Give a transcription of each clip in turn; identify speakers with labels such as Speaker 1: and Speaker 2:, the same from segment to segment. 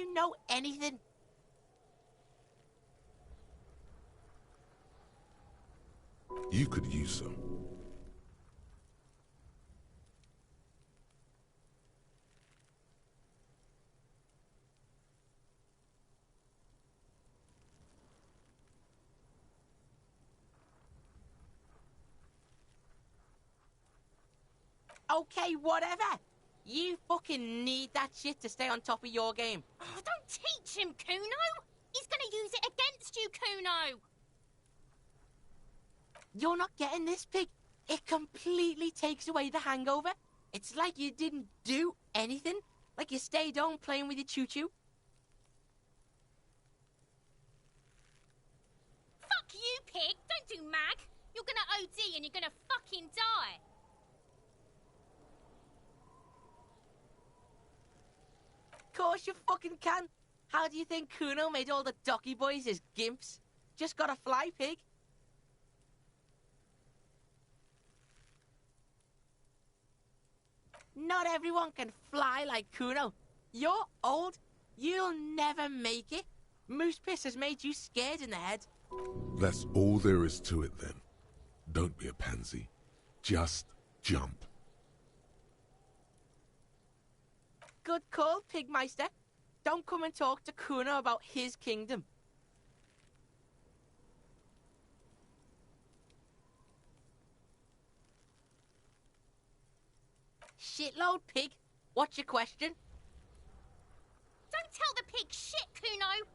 Speaker 1: even know anything.
Speaker 2: You could use some.
Speaker 1: Okay, whatever. You fucking need that shit to stay on top of your game.
Speaker 3: Oh, don't teach him, Kuno! He's gonna use it against you, Kuno!
Speaker 1: You're not getting this, Pig. It completely takes away the hangover. It's like you didn't do anything. Like you stayed home playing with your choo-choo.
Speaker 3: Fuck you, Pig! Don't do mag! You're gonna OD and you're gonna fucking die!
Speaker 1: Of course you fucking can. How do you think Kuno made all the docky boys his gimps? Just gotta fly, Pig. Not everyone can fly like Kuno. You're old. You'll never make it. Moose piss has made you scared in the head.
Speaker 2: That's all there is to it then. Don't be a pansy. Just jump.
Speaker 1: Good call, Pigmeister. Don't come and talk to Kuno about his kingdom. Shitload, Pig. What's your question?
Speaker 3: Don't tell the pig shit, Kuno!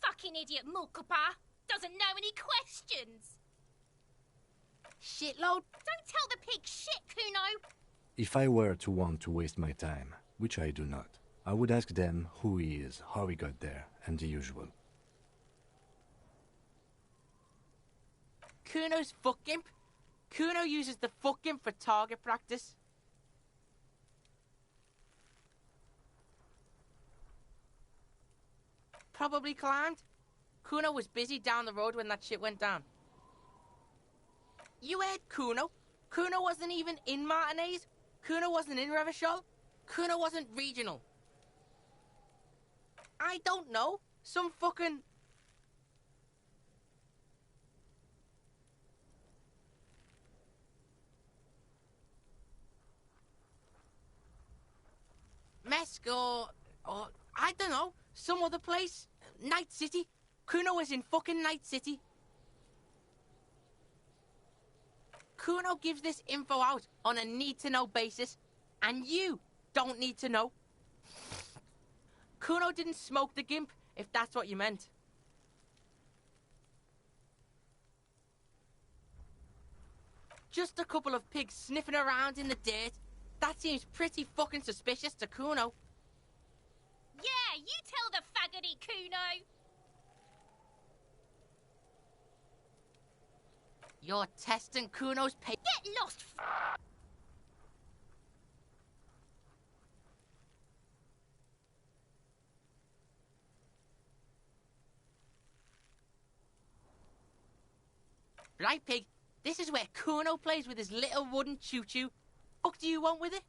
Speaker 3: Fucking idiot Mulkapa! Doesn't know any questions!
Speaker 1: Shitload?
Speaker 3: Don't tell the pig shit, Kuno!
Speaker 4: If I were to want to waste my time, which I do not, I would ask them who he is, how he got there, and the usual.
Speaker 1: Kuno's fuck gimp. Kuno uses the fuck gimp for target practice. Probably climbed. Kuno was busy down the road when that shit went down. You heard Kuno. Kuno wasn't even in Martinez. Kuno wasn't in Revachol. Kuno wasn't regional. I don't know. Some fucking... Mesk or I don't know, some other place. Night City. Kuno was in fucking Night City. Kuno gives this info out on a need-to-know basis, and you don't need to know. Kuno didn't smoke the gimp, if that's what you meant. Just a couple of pigs sniffing around in the dirt. That seems pretty fucking suspicious to Kuno.
Speaker 3: Yeah, you tell the faggoty, Kuno!
Speaker 1: You're testing Kuno's
Speaker 3: Get lost,
Speaker 1: Right, Pig. This is where Kuno plays with his little wooden choo-choo. What do you want with it?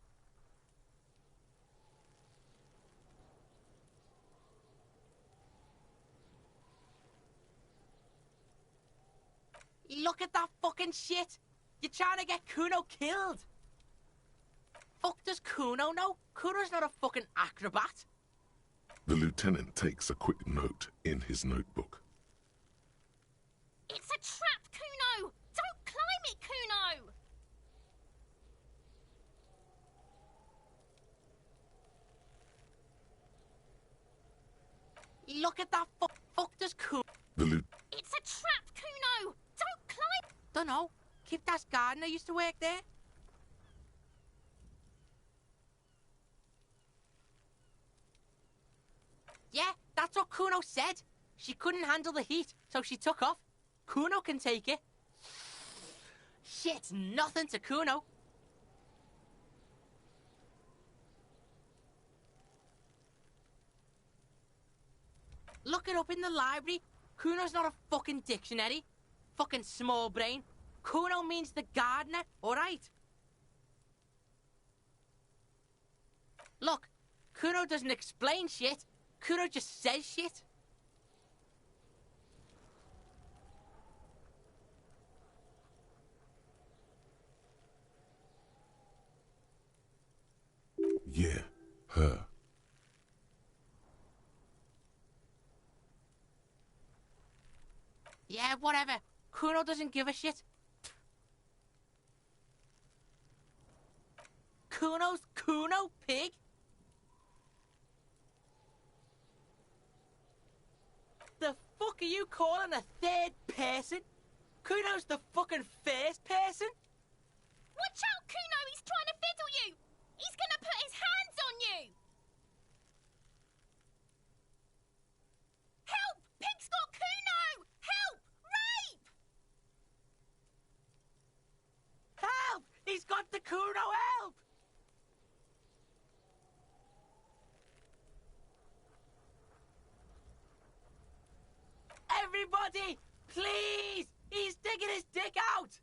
Speaker 1: Look at that fucking shit! You're trying to get Kuno killed! Fuck does Kuno know? Kuno's not a fucking acrobat.
Speaker 2: The lieutenant takes a quick note in his notebook.
Speaker 3: It's a trap, Kuno! Don't climb it, Kuno!
Speaker 1: Look at that fuck does Kuno...
Speaker 3: It's a trap, Kuno! Don't climb...
Speaker 1: Dunno. Kiptas gardener used to work there. Yeah, that's what Kuno said. She couldn't handle the heat, so she took off. Kuno can take it. Shit's nothing to Kuno. Look it up in the library. Kuno's not a fucking dictionary. Fucking small brain. Kuno means the gardener, alright? Look, Kuno doesn't explain shit. Kuno just says shit.
Speaker 2: Yeah, her.
Speaker 1: Yeah, whatever. Kuno doesn't give a shit. Kuno's Kuno, pig? The fuck are you calling a third person? Kuno's the fucking first person?
Speaker 3: Watch out, Kuno! He's trying to fiddle you! He's gonna put his hands on you! Help! Pig's got Kuno! Help! Rape!
Speaker 1: Help! He's got the Kuno, help! Everybody, please! He's digging his dick out!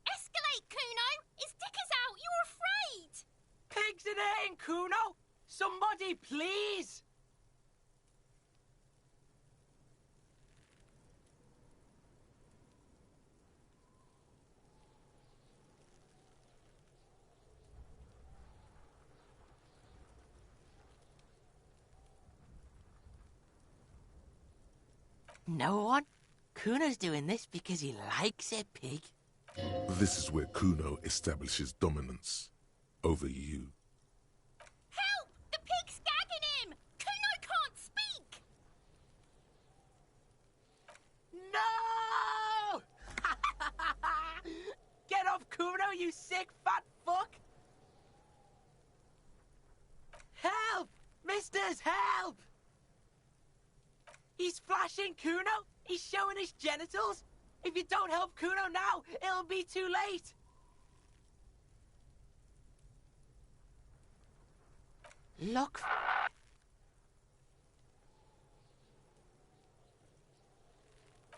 Speaker 3: Escalate, Kuno! His dick is out! You're afraid!
Speaker 1: Pigs in here, Kuno! Somebody, please! No one? Kuno's doing this because he likes it, pig.
Speaker 2: This is where Kuno establishes dominance over you.
Speaker 3: Help! The pig's gagging him! Kuno can't speak!
Speaker 1: No! Get off Kuno, you sick fat fuck! Help! Misters, help! He's flashing Kuno! He's showing his genitals! If you don't help Kuno now, it'll be too late! Look.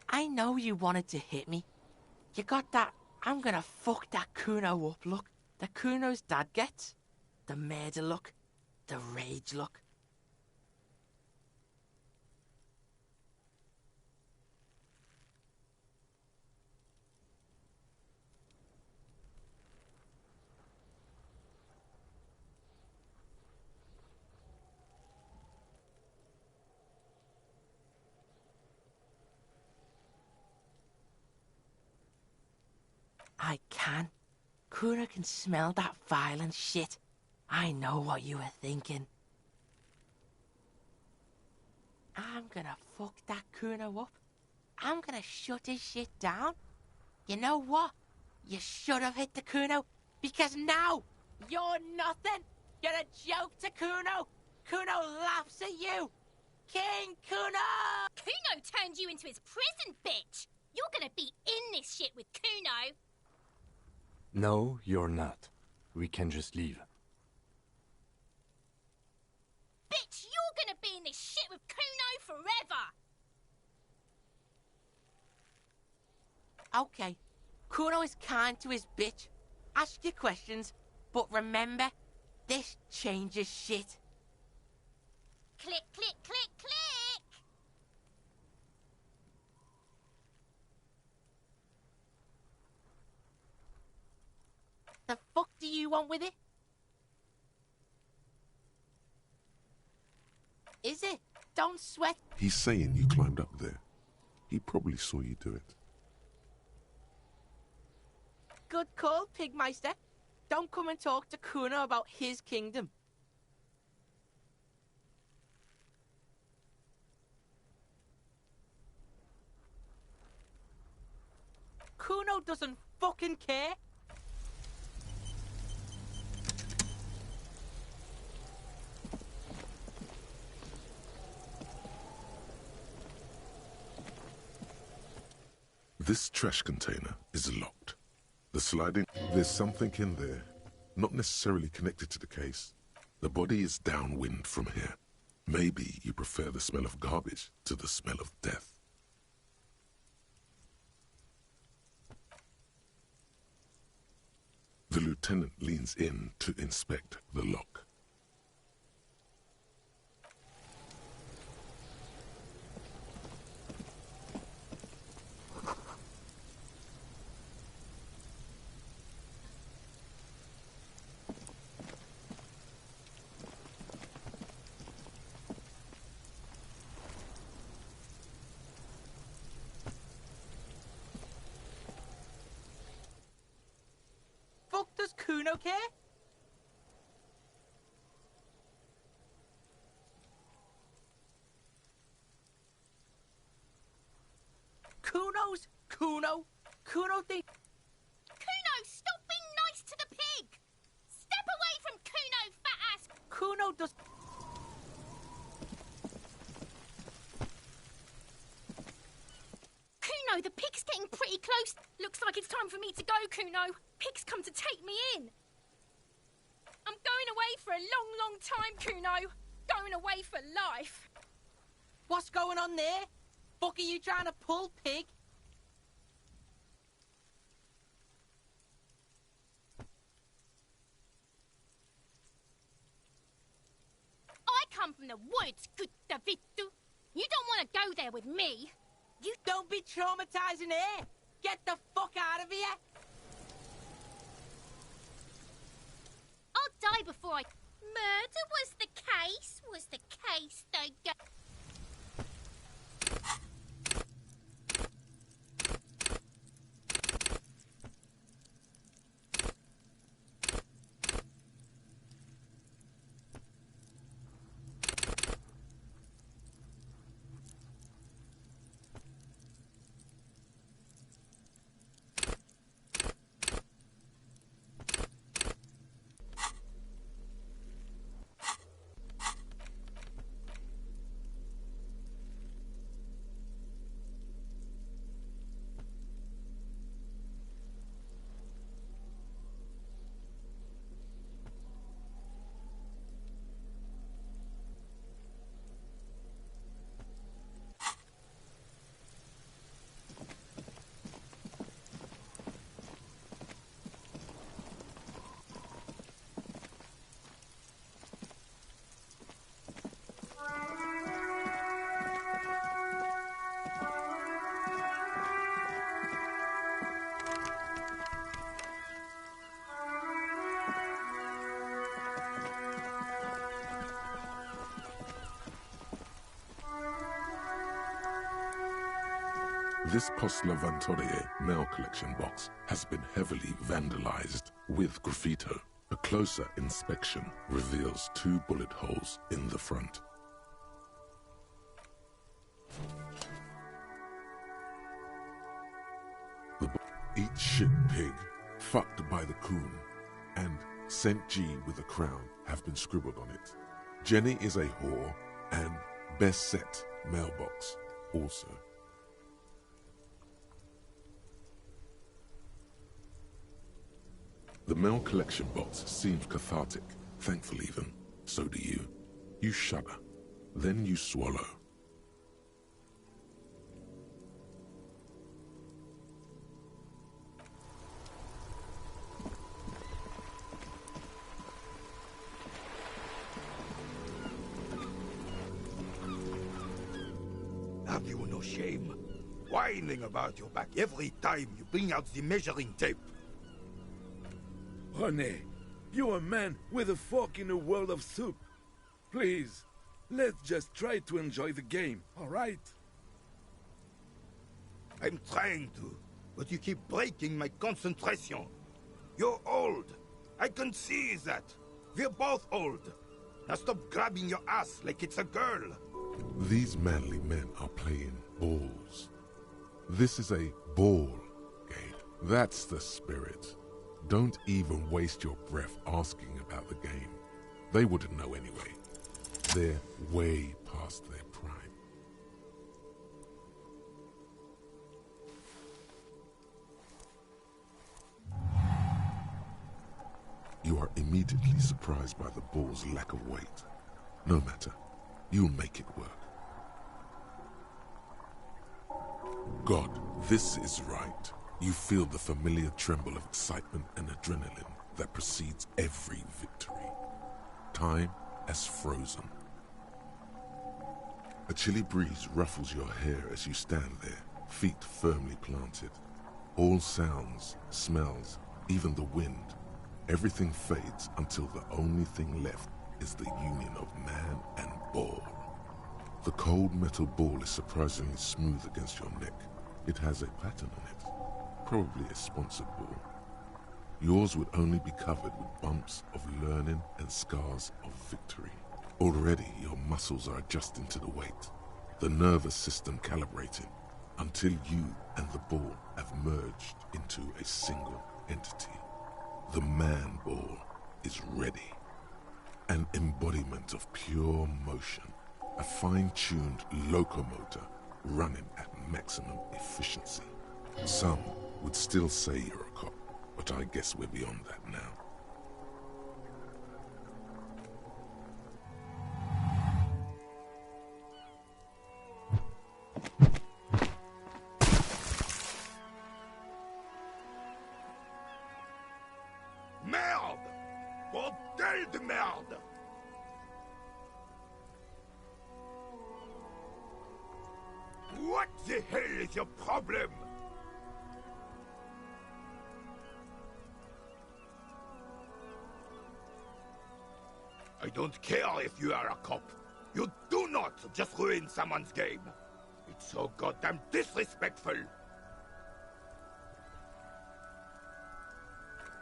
Speaker 1: I know you wanted to hit me. You got that, I'm gonna fuck that Kuno up look that Kuno's dad gets. The murder look. The rage look. I can. Kuno can smell that violent shit. I know what you were thinking. I'm gonna fuck that Kuno up. I'm gonna shut his shit down. You know what? You should have hit the Kuno, because now you're nothing. You're a joke to Kuno. Kuno laughs at you. King Kuno!
Speaker 3: Kuno turned you into his prison, bitch! You're gonna be in this shit with Kuno!
Speaker 4: No, you're not. We can just leave.
Speaker 3: Bitch, you're gonna be in this shit with Kuno forever!
Speaker 1: Okay, Kuno is kind to his bitch. Ask your questions, but remember, this changes shit.
Speaker 3: Click, click, click, click!
Speaker 1: The fuck do you want with it? Is it? Don't sweat.
Speaker 2: He's saying you climbed up there. He probably saw you do it.
Speaker 1: Good call, Pigmeister. Don't come and talk to Kuno about his kingdom. Kuno doesn't fucking care.
Speaker 2: This trash container is locked. The sliding... There's something in there, not necessarily connected to the case. The body is downwind from here. Maybe you prefer the smell of garbage to the smell of death. The lieutenant leans in to inspect the lock.
Speaker 1: Fuck does Kuno care? Kuno think...
Speaker 3: Kuno, stop being nice to the pig! Step away from Kuno, fat ass!
Speaker 1: Kuno does...
Speaker 3: Kuno, the pig's getting pretty close. Looks like it's time for me to go, Kuno. Pig's come to take me in. I'm going away for a long, long time, Kuno. Going away for life.
Speaker 1: What's going on there? Fuck are you trying to pull, pig?
Speaker 3: I come from the woods, good Davidu. You don't want to go there with me.
Speaker 1: You don't be traumatizing her. Get the fuck out of here.
Speaker 3: I'll die before I... Murder was the case, though.
Speaker 2: This Postlavantorie mail collection box has been heavily vandalized with graffito. A closer inspection reveals 2 bullet holes in the front. Eat shit pig, fucked by the coon, and St. G with a crown have been scribbled on it. Jenny is a whore, and best set mailbox also. The mail collection box seems cathartic, thankful even. So do you. You shudder. Then you swallow.
Speaker 5: Have you no shame? Whining about your back every time you bring out the measuring tape.
Speaker 6: René, you're a man with a fork in a world of soup. Please, let's just try to enjoy the game, all right?
Speaker 5: I'm trying to, but you keep breaking my concentration. You're old. I can see that. We're both old. Now stop grabbing your ass like it's a girl.
Speaker 2: These manly men are playing balls. This is a ball game. That's the spirit. Don't even waste your breath asking about the game. They wouldn't know anyway. They're way past their prime. You are immediately surprised by the ball's lack of weight. No matter. You'll make it work. God, this is right. You feel the familiar tremble of excitement and adrenaline that precedes every victory. Time has frozen. A chilly breeze ruffles your hair as you stand there, feet firmly planted. All sounds, smells, even the wind, everything fades until the only thing left is the union of man and ball. The cold metal ball is surprisingly smooth against your neck. It has a pattern on it, probably a sponsored ball. Yours would only be covered with bumps of learning and scars of victory. Already your muscles are adjusting to the weight, the nervous system calibrating, until you and the ball have merged into a single entity. The man ball is ready. An embodiment of pure motion, a fine-tuned locomotor running at maximum efficiency. Some would still say you're a cop, but I guess we're beyond that now.
Speaker 5: Merde! Bordel de merde! What the hell is your problem? I don't care if you are a cop. You do not just ruin someone's game. It's so goddamn disrespectful.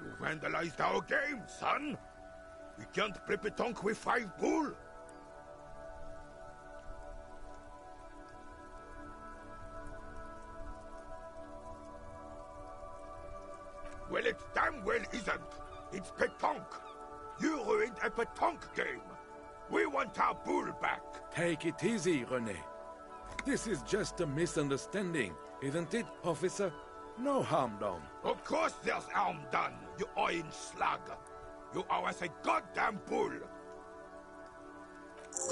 Speaker 5: You vandalized our game, son. We can't play pétanque with 5 bull. Well, it damn well isn't. It's pétanque. You ruined a pétanque game. We want our bull back.
Speaker 6: Take it easy, René. This is just a misunderstanding, isn't it, officer? No harm done.
Speaker 5: Of course there's harm done, you orange slug. You owe us a goddamn bull.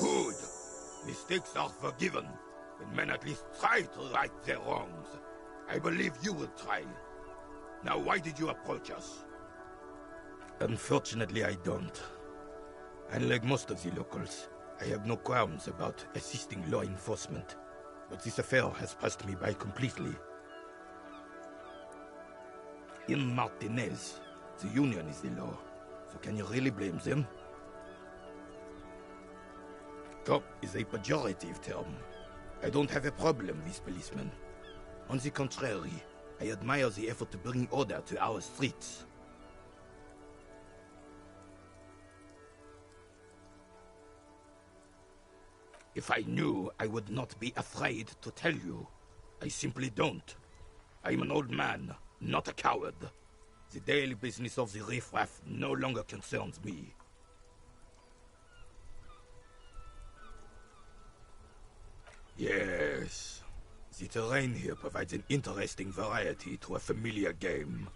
Speaker 5: Good. Mistakes are forgiven, when men at least try to right their wrongs. I believe you will try. Now, why did you approach us? Unfortunately, I don't. Unlike most of the locals, I have no qualms about assisting law enforcement. But this affair has passed me by completely. In Martinez, the Union is the law. So can you really blame them? Cop is a pejorative term. I don't have a problem with policemen. On the contrary, I admire the effort to bring order to our streets. If I knew, I would not be afraid to tell you. I simply don't. I'm an old man, not a coward. The daily business of the riffraff no longer concerns me. Yes. The terrain here provides an interesting variety to a familiar game.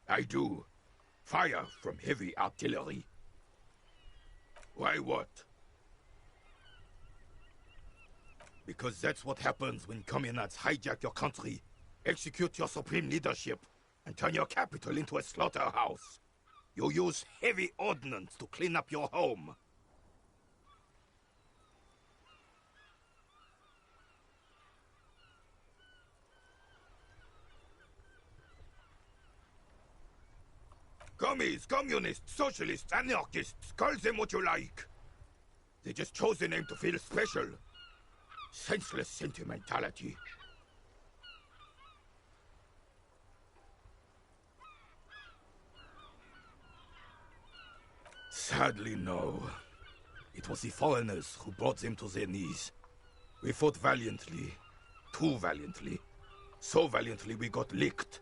Speaker 5: I do. Fire from heavy artillery. Why what? Because that's what happens when communards hijack your country, execute your supreme leadership, and turn your capital into a slaughterhouse. You use heavy ordnance to clean up your home. Commies, communists, socialists, anarchists, call them what you like. They just chose the name to feel special. Senseless sentimentality. Sadly, no. It was the foreigners who brought them to their knees. We fought valiantly. Too valiantly. So valiantly we got licked.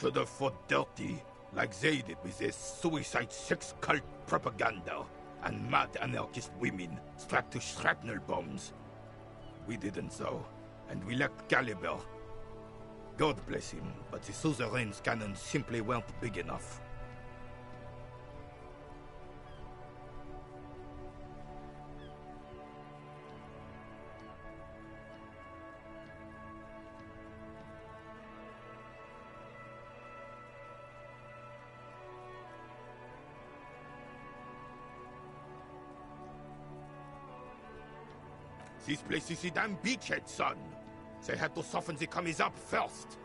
Speaker 5: Should have fought dirty, like they did with their suicide sex cult propaganda and mad anarchist women strapped to shrapnel bombs. We didn't though, and we lacked caliber. God bless him, but the suzerain's cannons simply weren't big enough. This place is a damn beachhead, son. They had to soften the commies up first.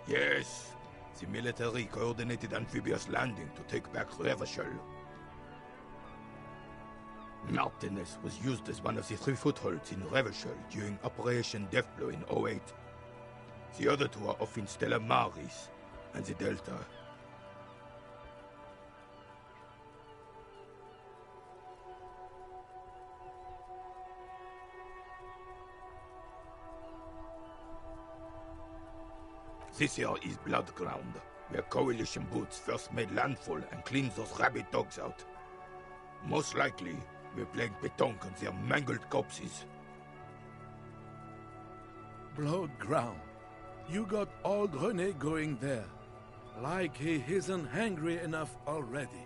Speaker 5: Yes, the military coordinated amphibious landing to take back Revachol. Martinez was used as one of the 3 footholds in Revachol during Operation Deathblow in '08. The other 2 are off in Stella Maris and the Delta. This here is Blood Ground, where Coalition boots first made landfall and cleaned those rabid dogs out. Most likely, we're playing pétanque on their mangled corpses.
Speaker 6: Blood ground. You got old René going there. Like he isn't hungry enough already.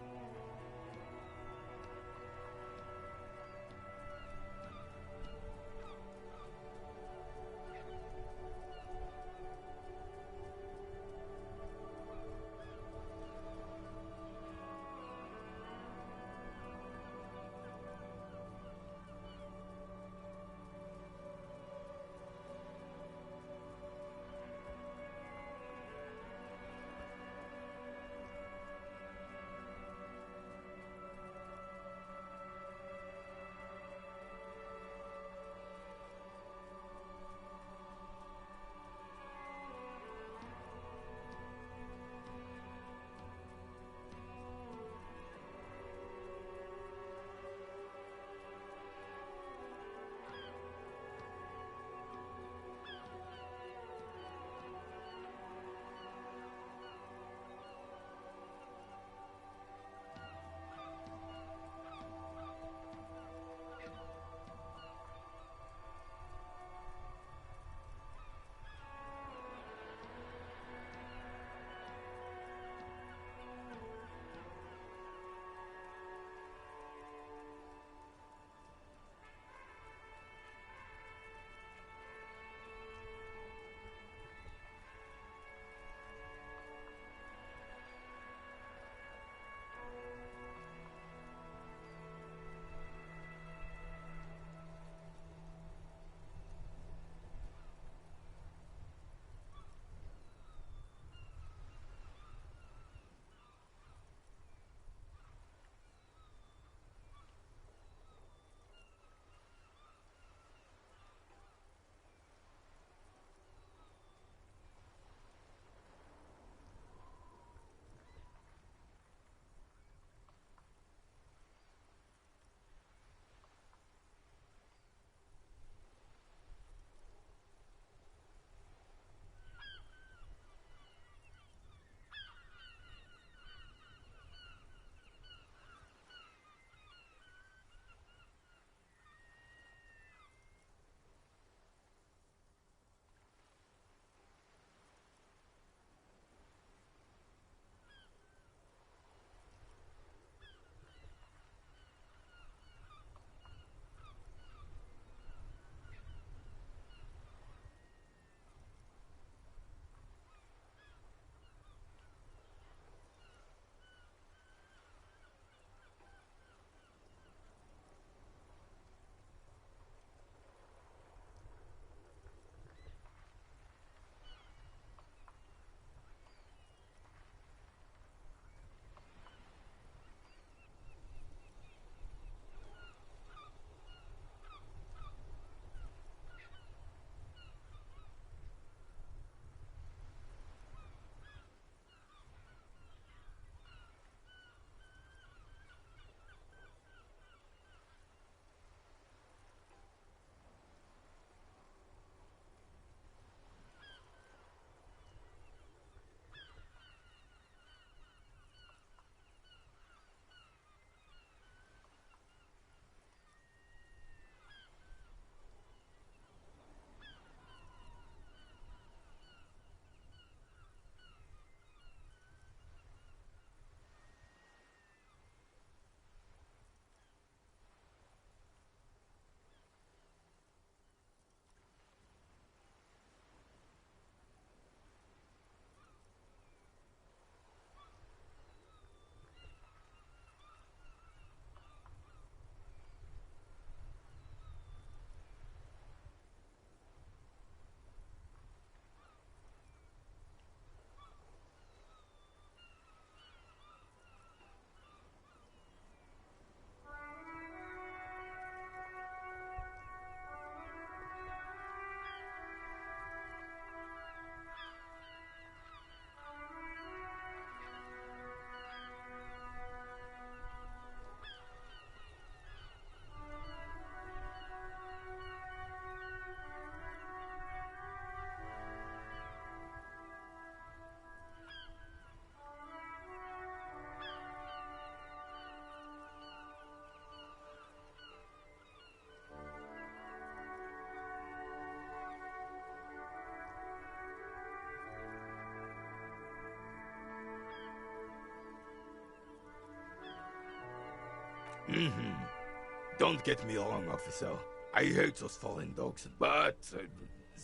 Speaker 5: Don't get me wrong, officer. I hate those foreign dogs, but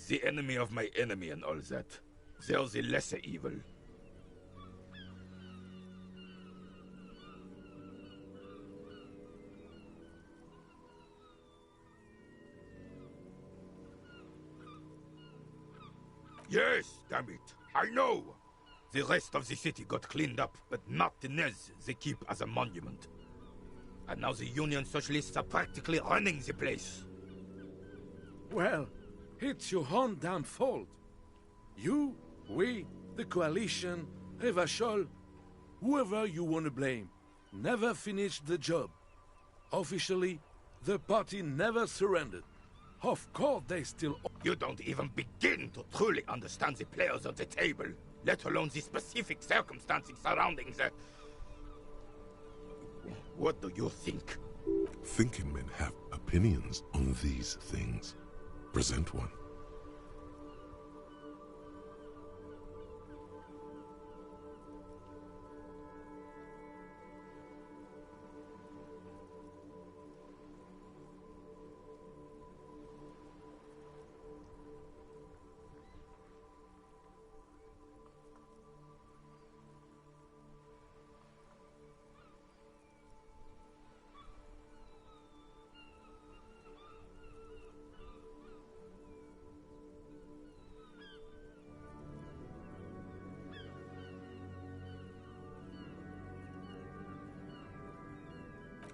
Speaker 5: the enemy of my enemy and all that. They're the lesser evil. Yes, damn it. I know. The rest of the city got cleaned up, but Martinez they keep as a monument. And now the Union Socialists are practically running the place.
Speaker 6: Well, it's your own damn fault. You, we, the coalition, Revachol, whoever you want to blame, never finished the job. Officially, the party never surrendered. Of course they still...
Speaker 5: You don't even begin to truly understand the players at the table, let alone the specific circumstances surrounding the... What do you think?
Speaker 2: Thinking men have opinions on these things. Present one.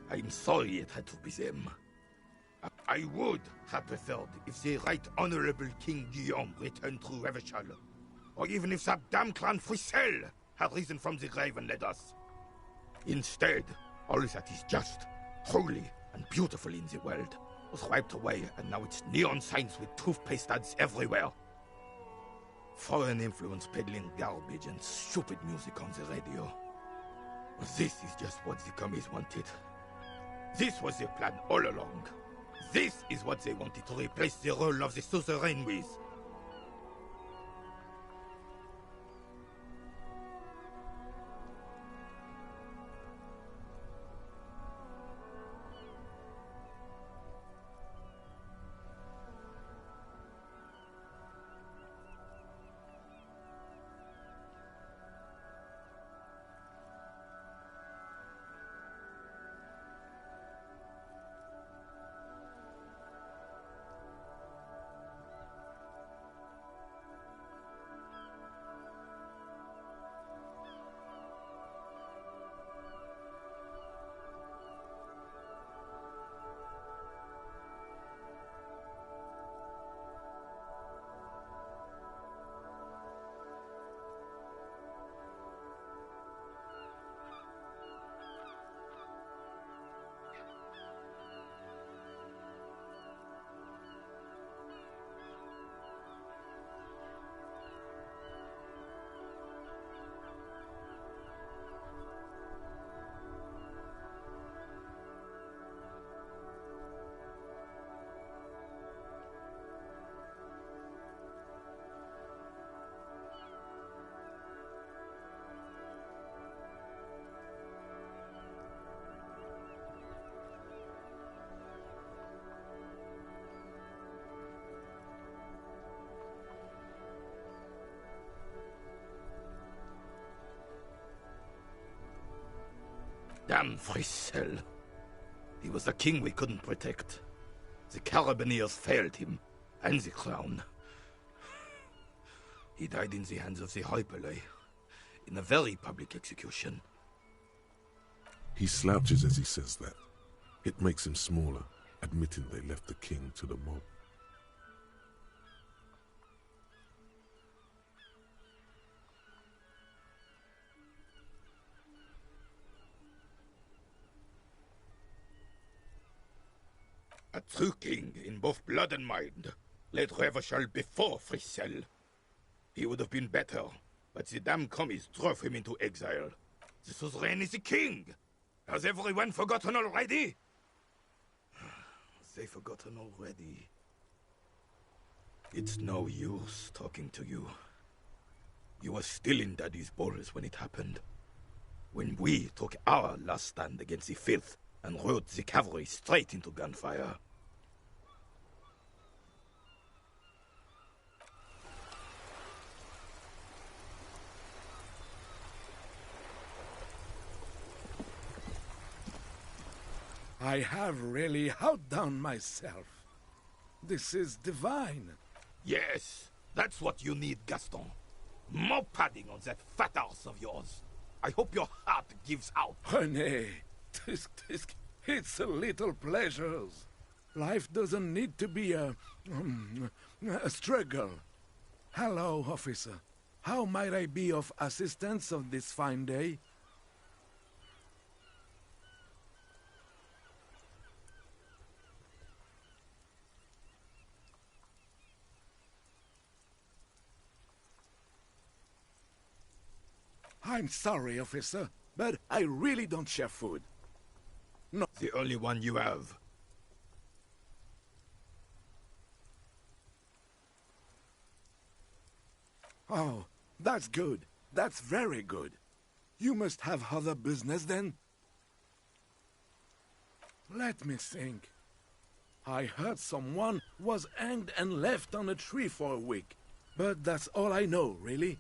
Speaker 5: I'm sorry it had to be them. I would have preferred if the Right Honorable King Guillaume returned through Revachol, or even if that damn clan Frisell had risen from the grave and led us. Instead, all that is just, holy, and beautiful in the world was wiped away, and now it's neon signs with toothpaste ads everywhere. Foreign influence peddling garbage and stupid music on the radio. This is just what the commies wanted. This was their plan all along. This is what they wanted to replace the role of the suzerain with. Damn Frisell. He was the king we couldn't protect. The Carabineers failed him, and the crown. He died in the hands of the Hyperlay, in a very public execution.
Speaker 2: He slouches as he says that. It makes him smaller, admitting they left the king to the mob.
Speaker 5: A true king in both blood and mind led Revachol before Frisell. He would have been better, but the damn commies drove him into exile. The suzerain is the king! Has everyone forgotten already? They've forgotten already. It's no use talking to you. You were still in Daddy's balls when it happened. When we took our last stand against the filth and route the cavalry straight into gunfire.
Speaker 6: I have really outdone myself. This is divine.
Speaker 5: Yes, that's what you need, Gaston. More padding on that fat arse of yours. I hope your heart gives out.
Speaker 6: René, it's a little pleasures. Life doesn't need to be a struggle. Hello, officer. How might I be of assistance on this fine day? I'm sorry, officer, but I really don't share food. No.
Speaker 5: The only one you have.
Speaker 6: Oh, that's good. That's very good. You must have other business then? Let me think. I heard someone was hanged and left on a tree for a week. But that's all I know, really.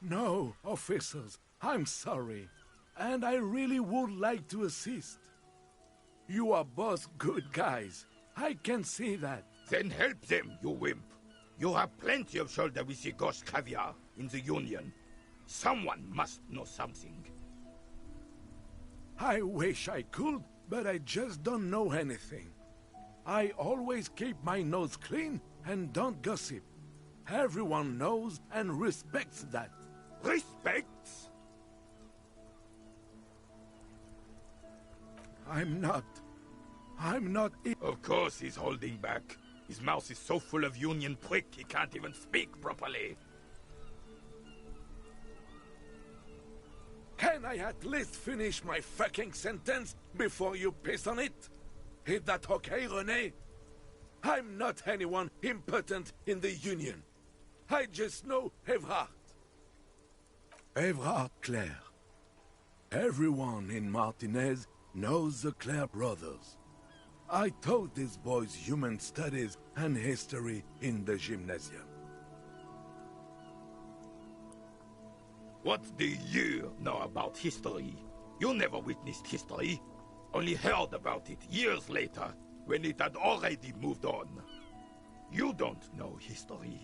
Speaker 6: No, officers, I'm sorry. And I really would like to assist. You are both good guys. I can see that.
Speaker 5: Then help them, you wimp. You have plenty of shoulder with the gauche caviar in the Union. Someone must know something.
Speaker 6: I wish I could, but I just don't know anything. I always keep my nose clean and don't gossip. Everyone knows and respects that.
Speaker 5: Respects?
Speaker 6: I'm not.
Speaker 5: Of course he's holding back. His mouth is so full of Union prick he can't even speak properly.
Speaker 6: Can I at least finish my fucking sentence before you piss on it? Is that okay, René? I'm not anyone important in the Union. I just know Evrard. Evrard Claire. Everyone in Martinez knows the Claire brothers. I taught these boys human studies and history in the gymnasium.
Speaker 5: What do you know about history? You never witnessed history, only heard about it years later, when it had already moved on. You don't know history.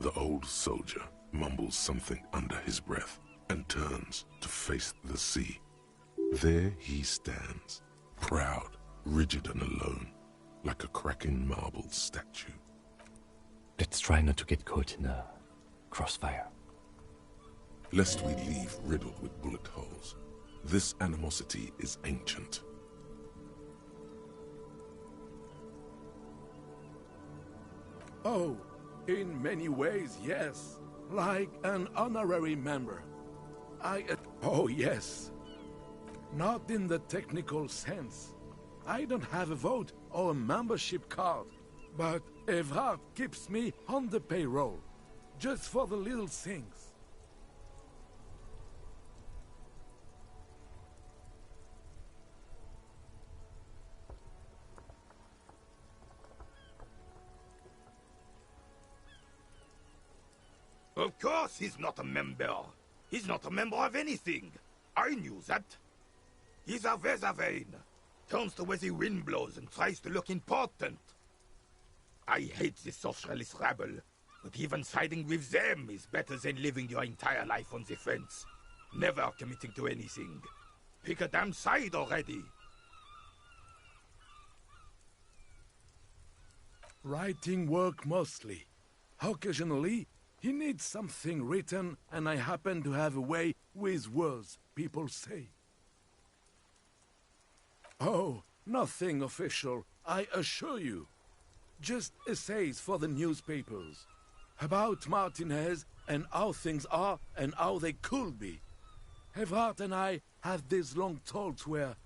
Speaker 2: The old soldier mumbles something under his breath and turns to face the sea. There he stands, proud, rigid and alone, like a cracking marble statue.
Speaker 4: Let's try not to get caught in a crossfire.
Speaker 2: Lest we leave riddled with bullet holes. This animosity is ancient.
Speaker 6: Oh, in many ways, yes. Like an honorary member. Oh, yes. Not in the technical sense. I don't have a vote or a membership card. But Evrard keeps me on the payroll. Just for the little things.
Speaker 5: Of course he's not a member. He's not a member of anything. I knew that. He's a Vezavane. Turns the way the wind blows and tries to look important. I hate this socialist rabble, but even siding with them is better than living your entire life on the fence. Never committing to anything. Pick a damn side already.
Speaker 6: Writing work mostly. Occasionally, he needs something written, and I happen to have a way with words, people say. Oh, nothing official, I assure you. Just essays for the newspapers. About Martinez and how things are and how they could be. Evrard and I have these long talks where...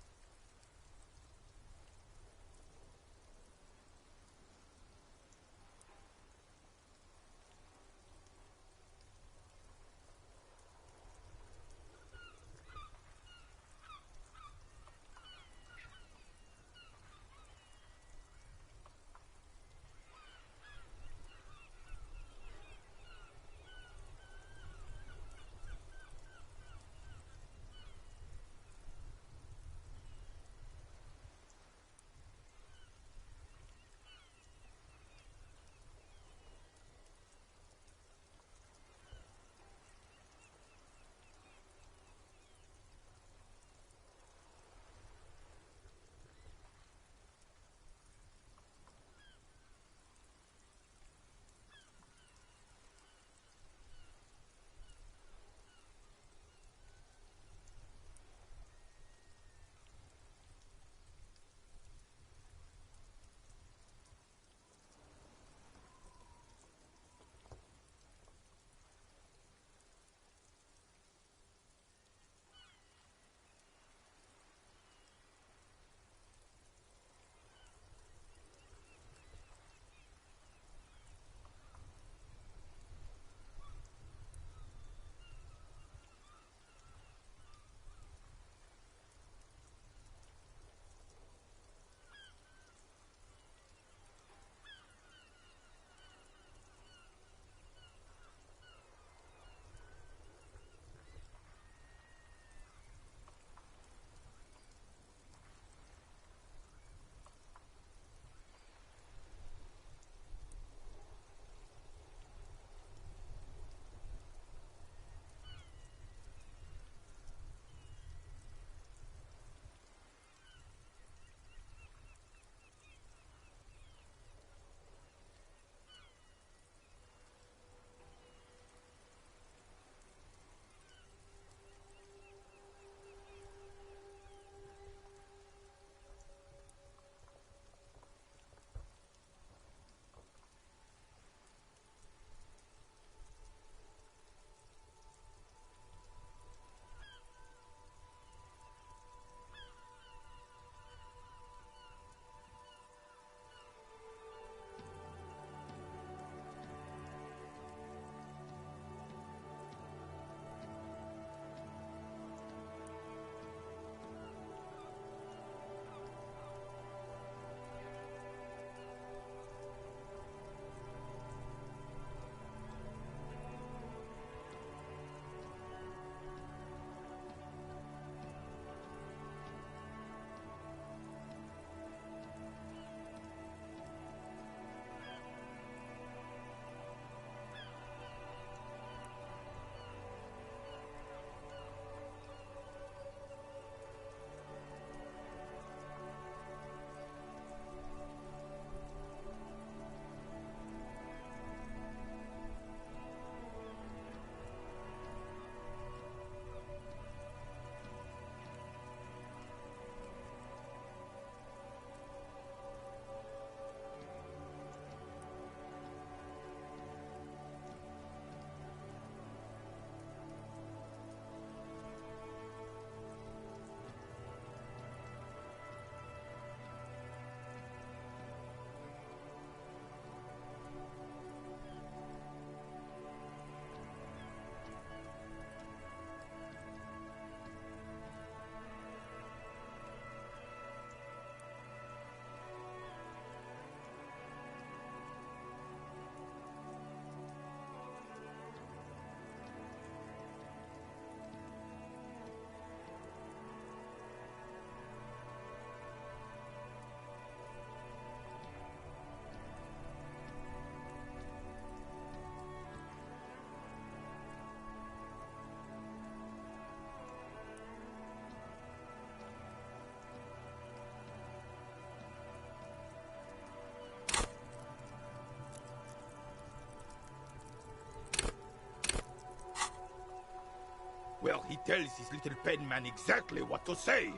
Speaker 5: Well, he tells his little pen man exactly what to say.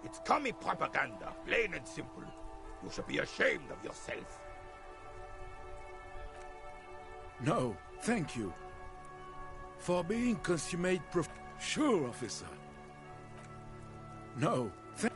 Speaker 5: It's commie propaganda, plain and simple. You should be ashamed of yourself.
Speaker 6: No, thank you. For being consummate Sure, officer. No, thank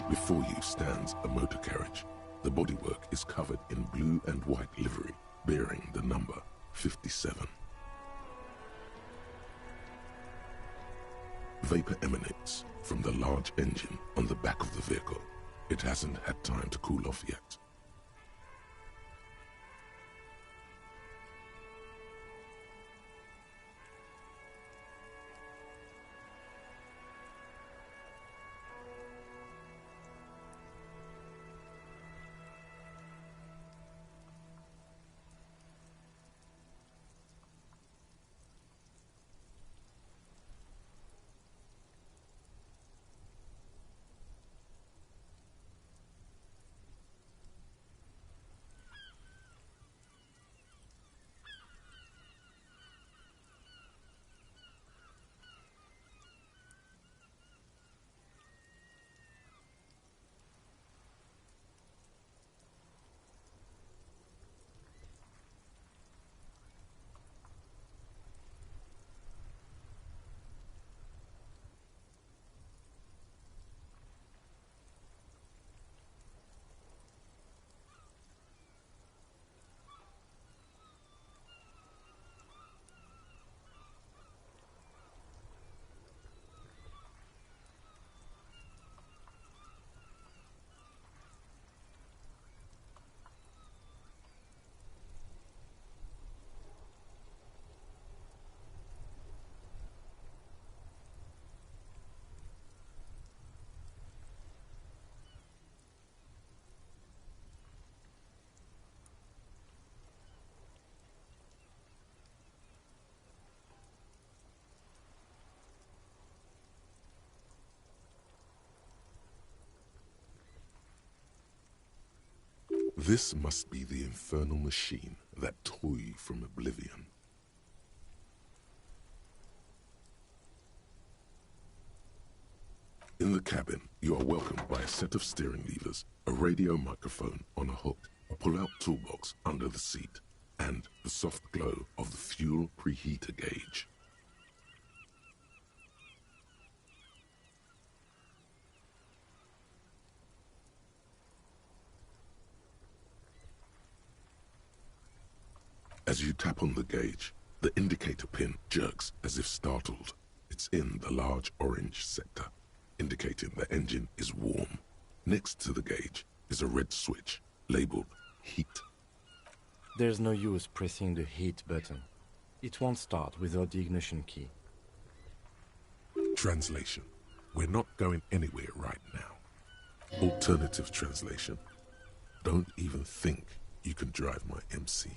Speaker 2: Before you stands a motor carriage. The bodywork is covered in blue and white livery, bearing the number 57. Vapor emanates from the large engine on the back of the vehicle. It hasn't had time to cool off yet. This must be the infernal machine that tore you from oblivion. In the cabin, you are welcomed by a set of steering levers, a radio microphone on a hook, a pull-out toolbox under the seat, and the soft glow of the fuel preheater gauge. As you tap on the gauge, the indicator pin jerks as if startled. It's in the large orange sector, indicating the engine is warm. Next to the gauge is a red switch labeled heat.
Speaker 4: There's no use pressing the heat button. It won't start without the ignition key.
Speaker 2: Translation. We're not going anywhere right now. Alternative translation. Don't even think you can drive my MC.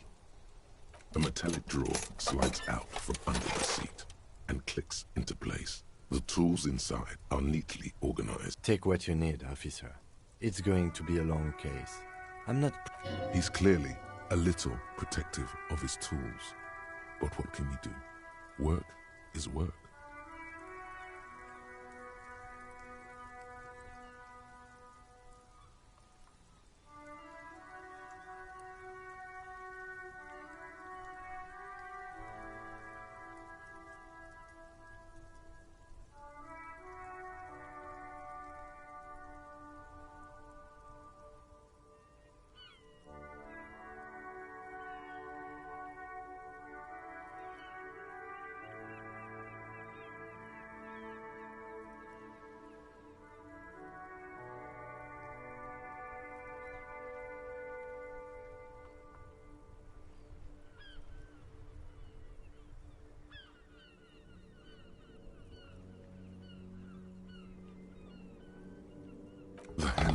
Speaker 2: A metallic drawer slides out from under the seat and clicks into place. The tools inside are neatly organized.
Speaker 4: Take what you need, officer. It's going to be a long case. I'm not...
Speaker 2: He's clearly a little protective of his tools. But what can you do? Work is work.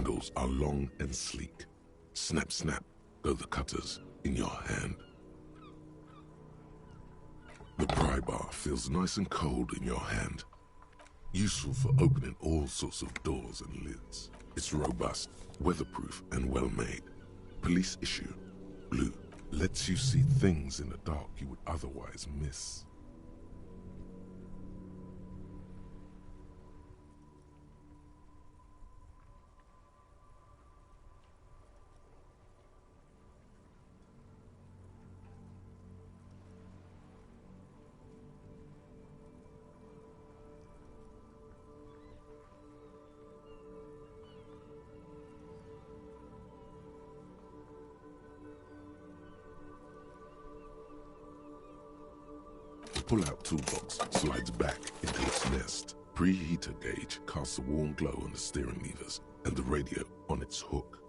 Speaker 2: handles are long and sleek. Snap, snap, go the cutters in your hand. The pry bar feels nice and cold in your hand. Useful for opening all sorts of doors and lids. It's robust, weatherproof, and well-made. Police issue, blue, lets you see things in the dark you would otherwise miss. Pull-out toolbox slides back into its nest. Preheater gauge casts a warm glow on the steering levers and the radio on its hook.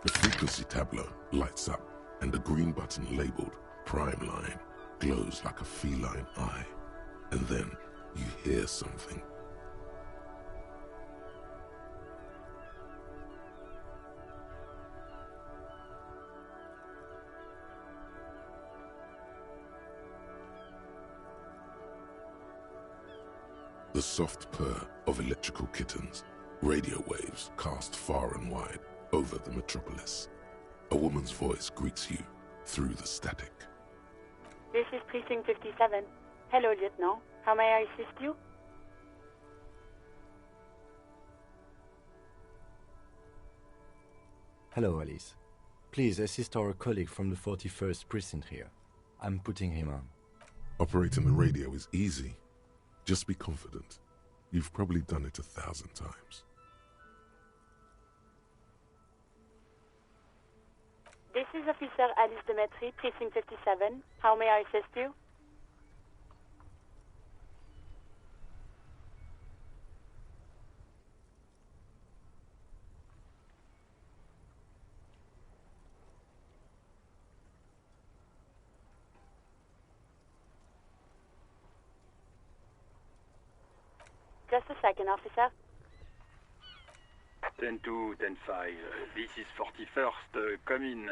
Speaker 2: The frequency tableau lights up, and the green button labeled Prime Line glows like a feline eye. And then you hear something. The soft purr of electrical kittens, radio waves cast far and wide over the metropolis. A woman's voice greets you through the static.
Speaker 7: This is Precinct 57. Hello, Lieutenant. How may I assist you?
Speaker 4: Hello, Alice. Please assist our colleague from the 41st Precinct here. I'm putting him on.
Speaker 2: Operating the radio is easy. Just be confident. You've probably done it 1,000 times.
Speaker 7: This is Officer Alice Demetri, Precinct 57. How may I assist you? Just a second, officer.
Speaker 8: 10-2, 10-5. This is 41st. Come in.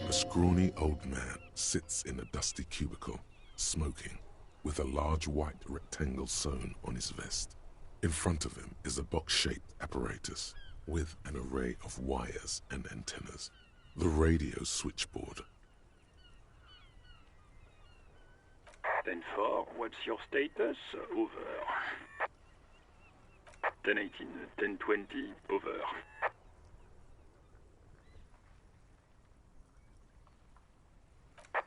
Speaker 2: A scrawny old man sits in a dusty cubicle, smoking, with a large white rectangle sewn on his vest. In front of him is a box-shaped apparatus with an array of wires and antennas. The radio switchboard.
Speaker 8: 10-4, what's your status? Over. 10-18, 10-20, over.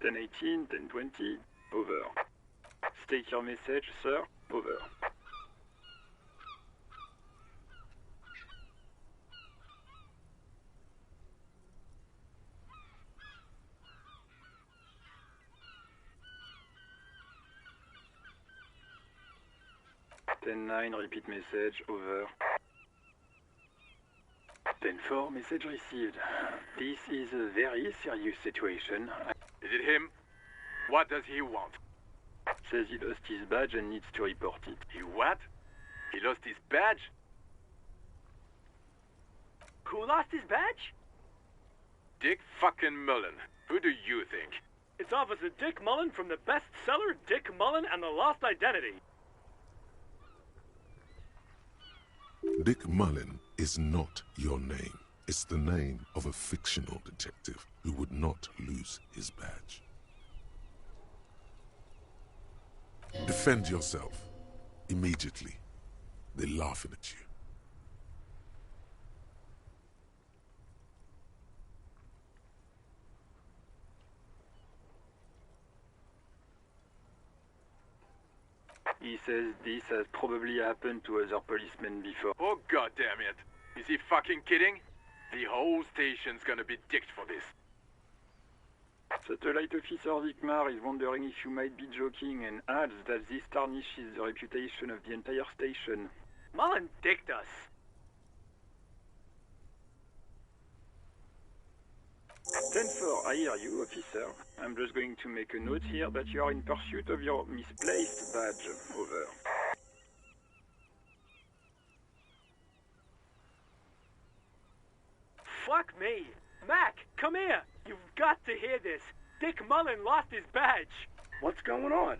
Speaker 8: Ten 18, 10-20, over. State your message, sir. Over. Ten 9, repeat message. Over. 10-4, message received. This is a very serious situation.
Speaker 9: Is it him? What does he want?
Speaker 8: Says he lost his badge and needs to report it.
Speaker 9: He what? He lost his badge?
Speaker 10: Who lost his badge?
Speaker 9: Dick fucking Mullen. Who do you think?
Speaker 10: It's Officer Dick Mullen from the bestseller Dick Mullen and the Lost Identity.
Speaker 2: Dick Mullen is not your name. It's the name of a fictional detective who would not lose his badge. Defend yourself. Immediately. They're laughing at you.
Speaker 8: He says this has probably happened to other policemen before.
Speaker 9: Oh god damn it. Is he fucking kidding? The whole station's gonna be dicked for this.
Speaker 8: Satellite Officer Vikmar is wondering if you might be joking and adds that this tarnishes the reputation of the entire station.
Speaker 10: Mullen dicked us.
Speaker 8: 10-4, I hear you, officer. I'm just going to make a note here that you are in pursuit of your misplaced badge. Over.
Speaker 10: Fuck me. Mac, come here. You've got to hear this. Dick Mullen lost his badge.
Speaker 5: What's going on?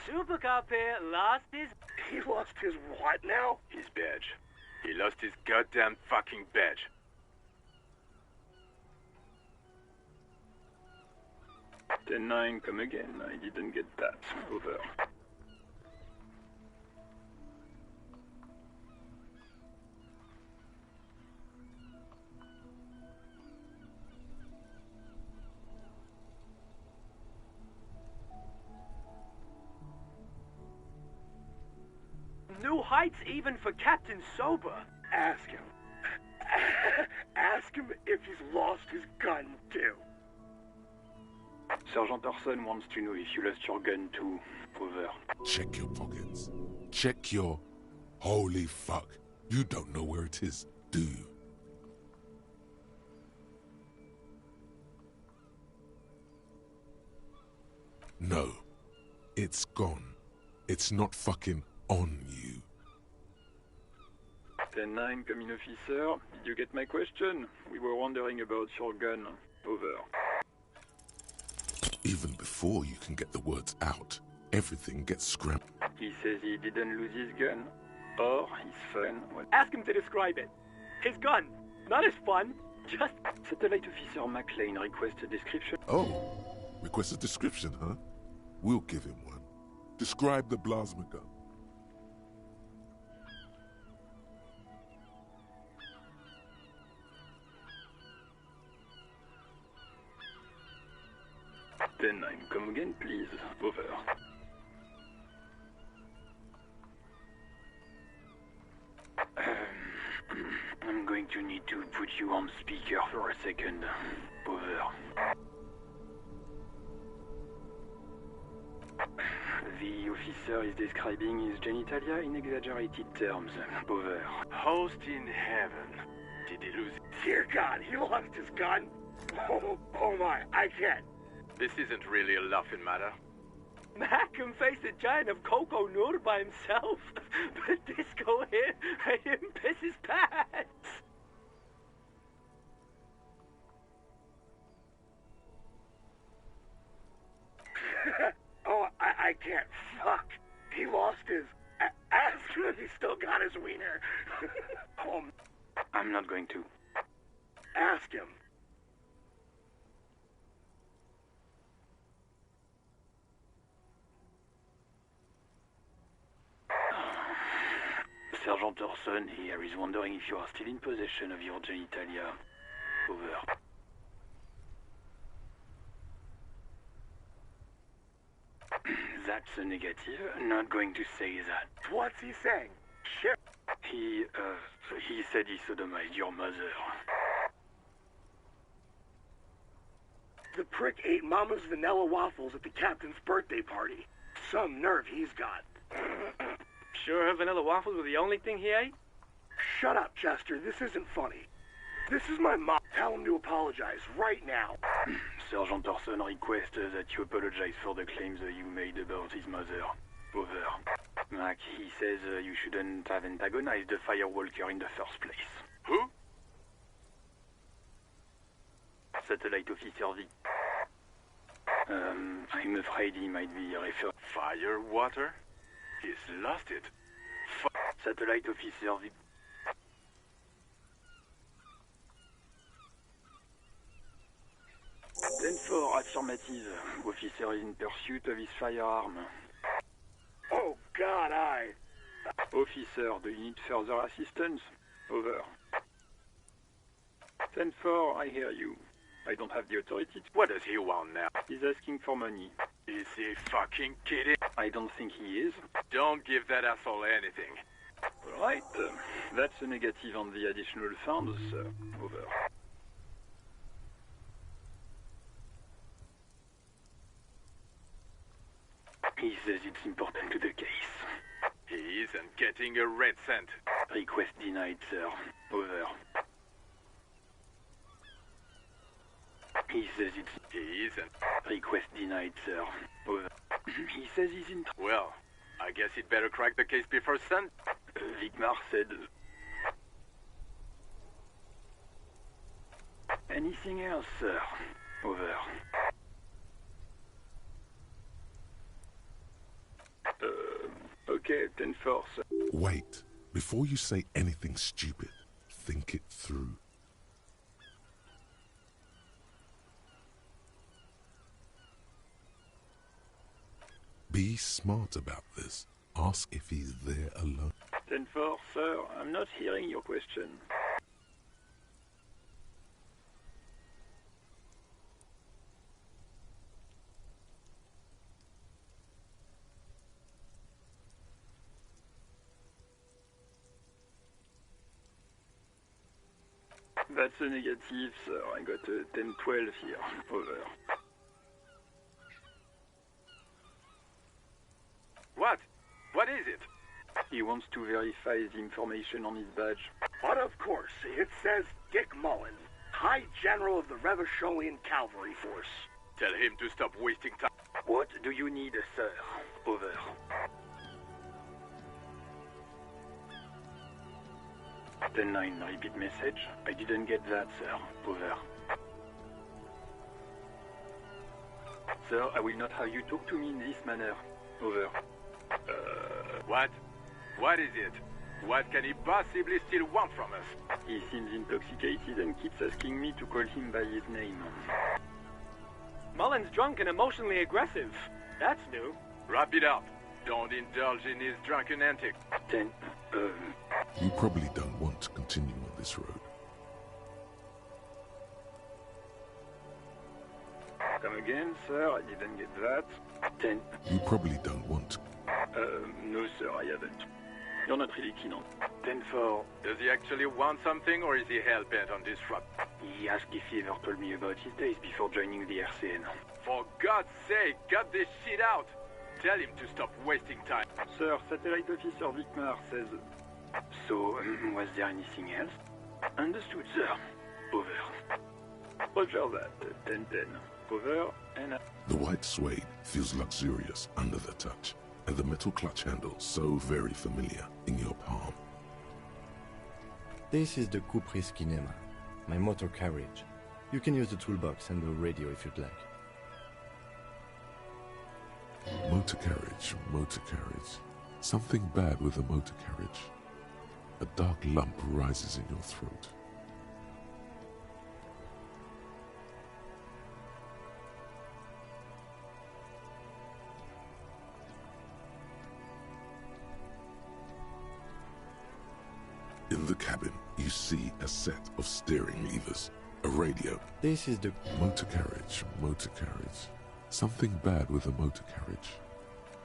Speaker 10: Super Cop here lost his...
Speaker 5: He lost his what now?
Speaker 9: His badge. He lost his goddamn fucking badge.
Speaker 8: Ten 9, come again. I didn't get that. Over.
Speaker 10: New heights even for Captain Sober.
Speaker 5: Ask him. Ask him if he's lost his gun, too.
Speaker 8: Sergeant Orson wants to know if you lost your gun too. Over.
Speaker 2: Check your pockets. Check your... Holy fuck. You don't know where it is, do you? No. It's gone. It's not fucking on you.
Speaker 8: 10 9, come in, officer. Did you get my question? We were wondering about your gun. Over.
Speaker 2: Even before you can get the words out, everything gets scrambled.
Speaker 8: He says he didn't lose his gun. Or his fun. What?
Speaker 10: Ask him to describe it. His gun. Not his fun. Just...
Speaker 8: Satellite Officer McLean requests a description.
Speaker 2: Oh, request a description, huh? We'll give him one. Describe the plasma gun.
Speaker 8: Ten 9, come again, please. Over. I'm going to need to put you on speaker for a second. Over. The officer is describing his genitalia in exaggerated terms. Over.
Speaker 9: Host in heaven. Did he lose it?
Speaker 5: Dear God, he lost his gun? Oh my, I can't.
Speaker 9: This isn't really a laughing matter.
Speaker 10: Mac can face a giant of Coco Nur by himself. But Disco here made him piss his pants.
Speaker 5: Oh, I can't. Fuck. He lost his... Ask him if he still got his wiener.
Speaker 8: I'm not going to.
Speaker 5: Ask him.
Speaker 8: Sergeant Orson here is wondering if you are still in possession of your genitalia. Over. That's a negative. Not going to say that.
Speaker 10: What's he saying? Shit.
Speaker 8: He said he sodomized your mother.
Speaker 10: The prick ate Mama's vanilla waffles at the captain's birthday party. Some nerve he's got.
Speaker 11: Sure her vanilla waffles were the only thing he ate?
Speaker 10: Shut up, Chester. This isn't funny. This is my mom. Tell him to apologize right now.
Speaker 8: Sergeant Orson requests that you apologize for the claims you made about his mother. Over. Mac, he says you shouldn't have antagonized the Firewalker in the first place.
Speaker 9: Who?
Speaker 8: Satellite Officer V. I'm afraid he might be referred...
Speaker 9: Firewater? He's lost it.
Speaker 8: Satellite Officer V. Then for affirmative, officer is in pursuit of his firearm.
Speaker 10: Oh, God,
Speaker 8: Officer, do you need further assistance? Over. 10-4, I hear you. I don't have the authority to...
Speaker 9: What does he want now?
Speaker 8: He's asking for money.
Speaker 9: Is he fucking kidding?
Speaker 8: I don't think he is.
Speaker 9: Don't give that asshole anything.
Speaker 8: Right. That's a negative on the additional funds, sir. Over. He says it's important to the case.
Speaker 9: He isn't getting a red cent.
Speaker 8: Request denied, sir. Over. He says it's...
Speaker 9: He isn't.
Speaker 8: Request denied, sir. Over. He says he's in...
Speaker 9: Well, I guess he'd better crack the case before sun.
Speaker 8: Vigmar said... Anything else, sir? Over. Okay, 10-4, sir.
Speaker 2: Wait. Before you say anything stupid, think it through. Be smart about this. Ask if he's there alone.
Speaker 8: 10-4, sir. I'm not hearing your question. That's a negative, sir. I got a 10-12 here. Over.
Speaker 9: What? What is it?
Speaker 8: He wants to verify the information on his badge.
Speaker 10: But of course, it says Dick Mullen, High General of the Revacholian Cavalry Force.
Speaker 9: Tell him to stop wasting time.
Speaker 8: What do you need, sir? Over. The 9 repeat message. I didn't get that, sir. Over. Sir, I will not have you talk to me in this manner. Over.
Speaker 9: What? What is it? What can he possibly still want from us?
Speaker 8: He seems intoxicated and keeps asking me to call him by his name.
Speaker 11: Mullen's drunk and emotionally aggressive. That's new.
Speaker 9: Wrap it up. Don't indulge in his drunken antics.
Speaker 8: Then,
Speaker 2: You probably don't want to continue on this road.
Speaker 8: Come again, sir. I didn't get that. 10.
Speaker 2: You probably don't want to.
Speaker 8: No, sir, I haven't. You're not really keen on. 10-4.
Speaker 9: Does he actually want something, or is he hell-bent on disrupt?
Speaker 8: He asked if he ever told me about his days before joining the RCN.
Speaker 9: For God's sake, cut this shit out! Tell him to stop wasting time.
Speaker 8: Sir, Satellite Officer Vigmar says... So, was there anything else? Understood, sir. Over. Roger that. 10-10. Over, and...
Speaker 2: The white suede feels luxurious under the touch, and the metal clutch handle so very familiar in your palm.
Speaker 4: This is the Kupris Kinema, my motor carriage. You can use the toolbox and the radio if you'd like.
Speaker 2: Motor carriage, motor carriage. Something bad with a motor carriage. A dark lump rises in your throat. In the cabin, you see a set of steering levers, a radio.
Speaker 4: This is the...
Speaker 2: Motor carriage, motor carriage. Something bad with a motor carriage.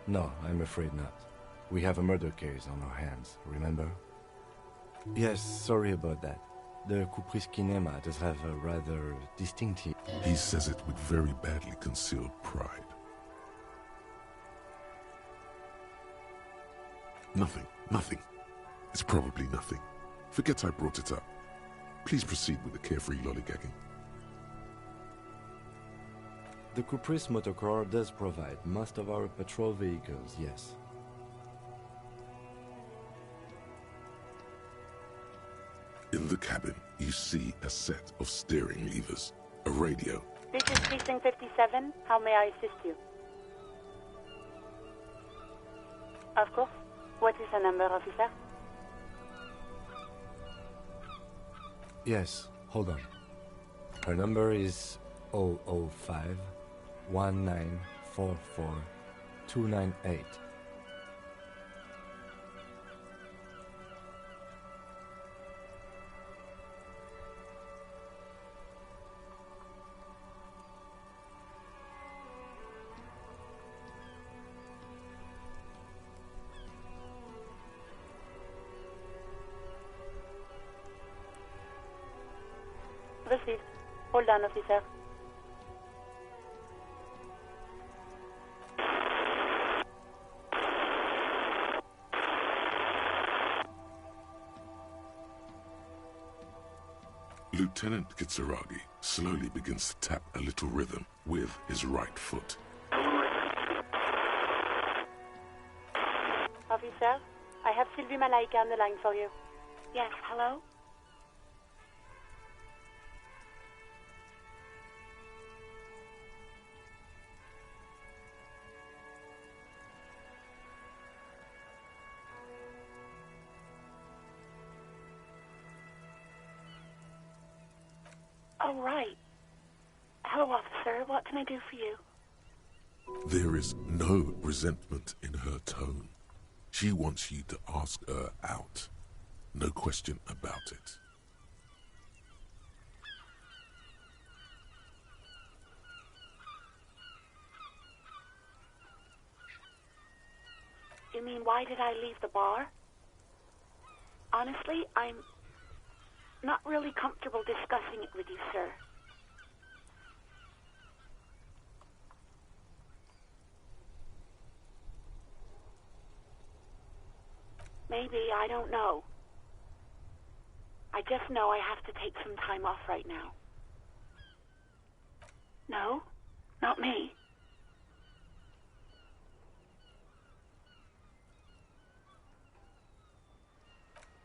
Speaker 4: No, I'm afraid not. We have a murder case on our hands, remember? Yes, sorry about that. The Caprice Kinema does have a rather distinctive...
Speaker 2: He says it with very badly concealed pride. Nothing, nothing. It's probably nothing. Forget I brought it up. Please proceed with the carefree lollygagging.
Speaker 4: The Caprice Motorcar does provide most of our patrol vehicles, yes.
Speaker 2: In the cabin, you see a set of steering levers, a radio.
Speaker 7: This is Precinct 57. How may I assist you? Of course. What is the number, officer?
Speaker 4: Yes, hold on. Her number is 005 1944 298.
Speaker 7: Received. Hold on, officer.
Speaker 2: Lieutenant Kitsuragi slowly begins to tap a little rhythm with his right foot.
Speaker 7: Officer, I have Sylvie Malaika on the line for you. Yes, hello? Oh, right. Hello, officer. What can I do for you?
Speaker 2: There is no resentment in her tone. She wants you to ask her out. No question about it.
Speaker 7: You mean, why did I leave the bar? Honestly, I'm not really comfortable discussing it with you, sir. Maybe, I don't know. I just know I have to take some time off right now. No, not me.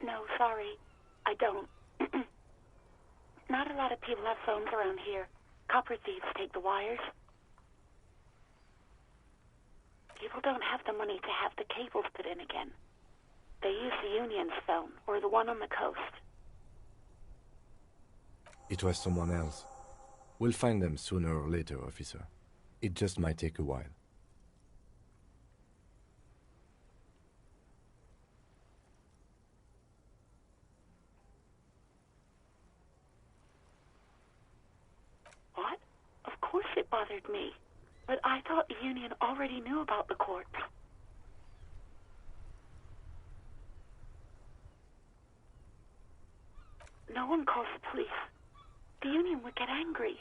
Speaker 7: No, sorry, I don't. Not a lot of people have phones around here. Copper thieves take the wires. People don't have the money to have the cables put in again. They use the Union's phone, or the one on the coast.
Speaker 4: It was someone else. We'll find them sooner or later, officer. It just might take a while.
Speaker 7: What? Of course it bothered me. But I thought the Union already knew about the corpse. No one calls the police. The Union would get angry.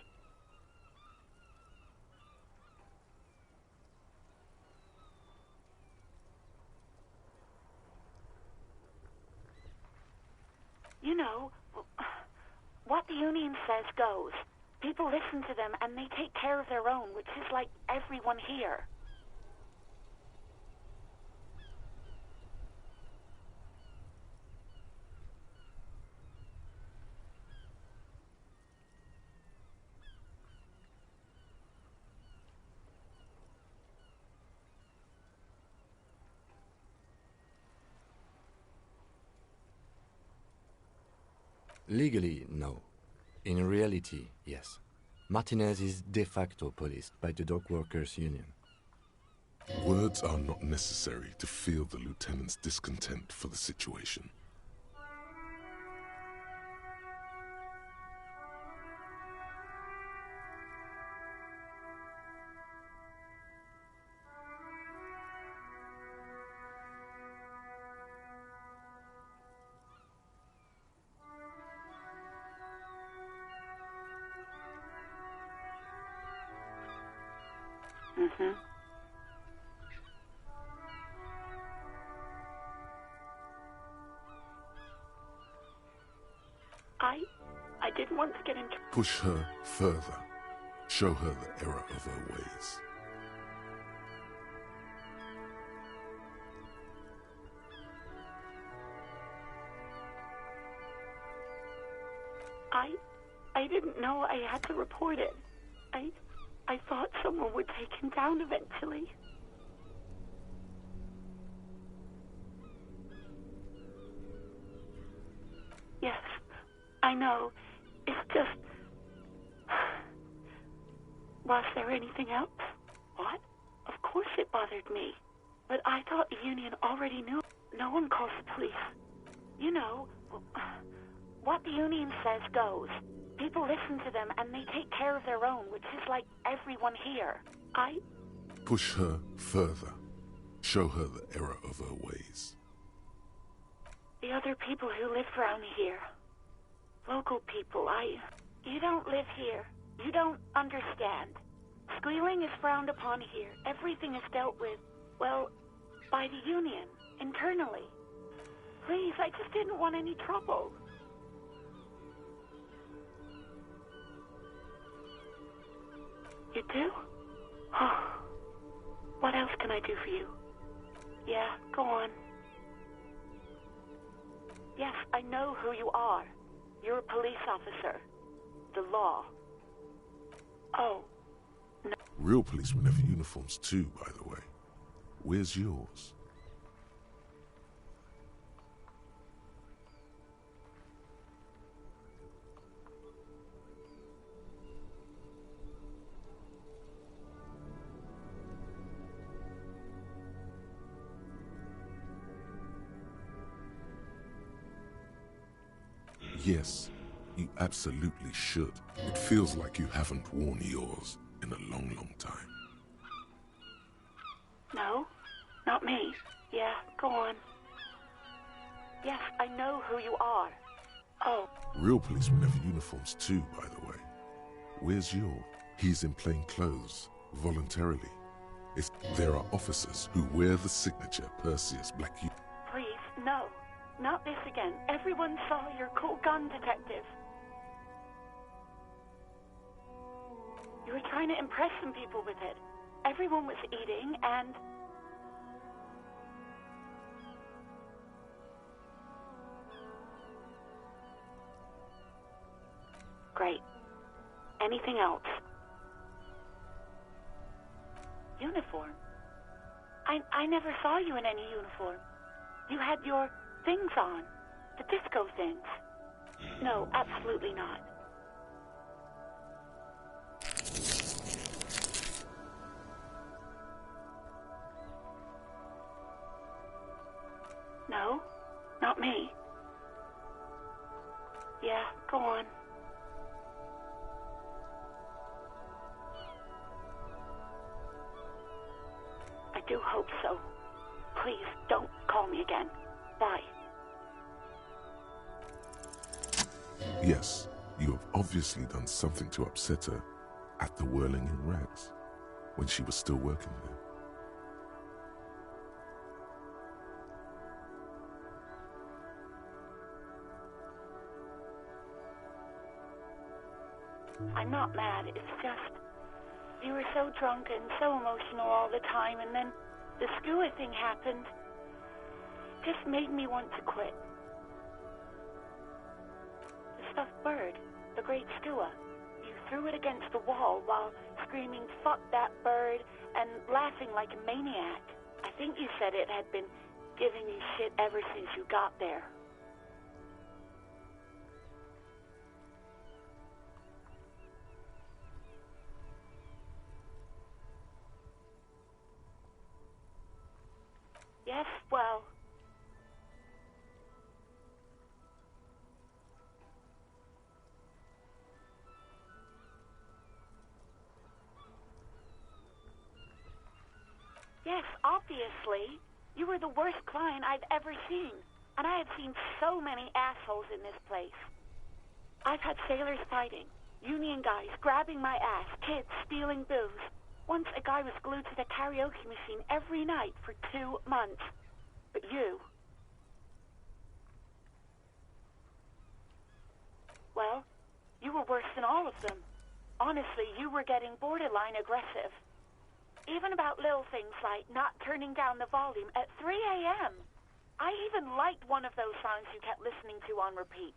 Speaker 7: You know, what the Union says goes. People listen to them and they take care of their own, which is like everyone here.
Speaker 4: Legally, no. In reality, yes. Martinez is de facto policed by the Dock Workers Union.
Speaker 2: Words are not necessary to feel the lieutenant's discontent for the situation.
Speaker 7: Mm-hmm. I didn't want to get into...
Speaker 2: Push her further. Show her the error of her ways.
Speaker 7: I didn't know I had to report it. I thought someone would take him down eventually. Yes, I know. It's just... Was there anything else? What? Of course it bothered me. But I thought the Union already knew. No one calls the police. You know, what the Union says goes. People listen to them and they take care of their own, which is like everyone here.
Speaker 2: Push her further. Show her the error of her ways.
Speaker 7: The other people who live around here. Local people, You don't live here. You don't understand. Squealing is frowned upon here. Everything is dealt with, well, by the Union, internally. Please, I just didn't want any trouble. You do? Oh. What else can I do for you? Yeah, go on. Yes, I know who you are. You're a police officer. The law. Oh, no.
Speaker 2: Real policemen have uniforms too, by the way. Where's yours? Yes, you absolutely should. It feels like you haven't worn yours in a long, long time.
Speaker 7: No, not me. Yeah, go on. Yes, I know who you are. Oh.
Speaker 2: Real policemen have uniforms too, by the way. Where's yours? He's in plain clothes, voluntarily. There are officers who wear the signature Perseus Black U.
Speaker 7: Please, no. Not this again. Everyone saw your cool gun, detective. You were trying to impress some people with it. Everyone was eating, and... Great. Anything else? Uniform? I never saw you in any uniform. You had your things on. The disco things. No, absolutely not. No, not me. Yeah, go on. I do hope so. Please, don't call me again. Bye.
Speaker 2: Yes, you have obviously done something to upset her at the Whirling in Rags, when she was still working there.
Speaker 7: I'm not mad, it's just... You were so drunk and so emotional all the time, and then the skua thing happened. Just made me want to quit. The stuffed bird, the great skua, you threw it against the wall while screaming, "Fuck that bird," and laughing like a maniac. I think you said it had been giving you shit ever since you got there. Yes, well... Yes, obviously. You were the worst client I've ever seen. And I have seen so many assholes in this place. I've had sailors fighting, union guys grabbing my ass, kids stealing booze. Once a guy was glued to the karaoke machine every night for 2 months. But you... well, you were worse than all of them. Honestly, you were getting borderline aggressive. Even about little things like not turning down the volume at 3 a.m. I even liked one of those songs you kept listening to on repeat.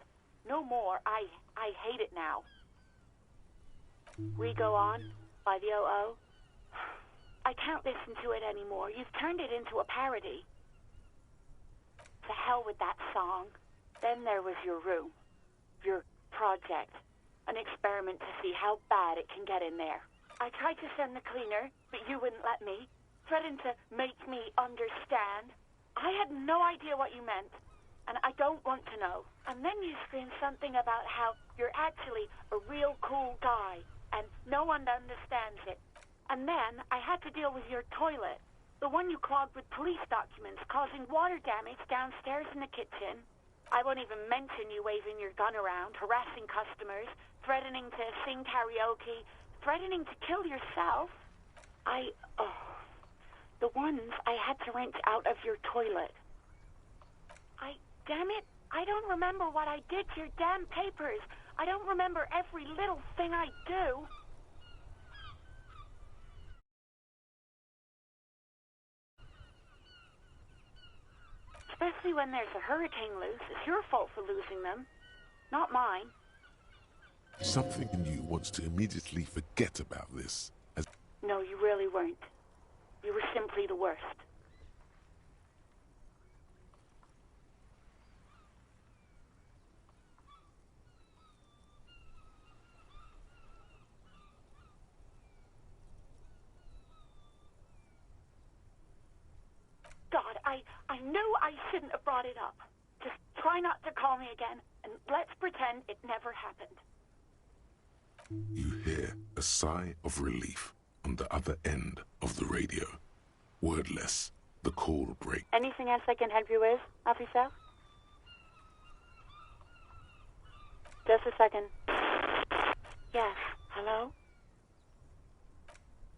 Speaker 7: No more. I hate it now. We Go On by the O.O. I can't listen to it anymore. You've turned it into a parody. To hell with that song. Then there was your room. Your project. An experiment to see how bad it can get in there. I tried to send the cleaner, but you wouldn't let me. Threatened to make me understand. I had no idea what you meant, and I don't want to know. And then you screamed something about how you're actually a real cool guy, and no one understands it. And then I had to deal with your toilet, the one you clogged with police documents, causing water damage downstairs in the kitchen. I won't even mention you waving your gun around, harassing customers, threatening to sing karaoke, threatening to kill yourself. The ones I had to wrench out of your toilet. Damn it, I don't remember what I did to your damn papers. I don't remember every little thing I do. Especially when there's a hurricane loose. It's your fault for losing them, not mine.
Speaker 2: Something in you wants to immediately forget about this.
Speaker 7: No, you really weren't. You were simply the worst. God, I knew I shouldn't have brought it up. Just try not to call me again, and let's pretend it never happened.
Speaker 2: You hear a sigh of relief on the other end of the radio. Wordless, the call breaks.
Speaker 7: Anything else I can help you with, officer? Just a second. Yes, hello?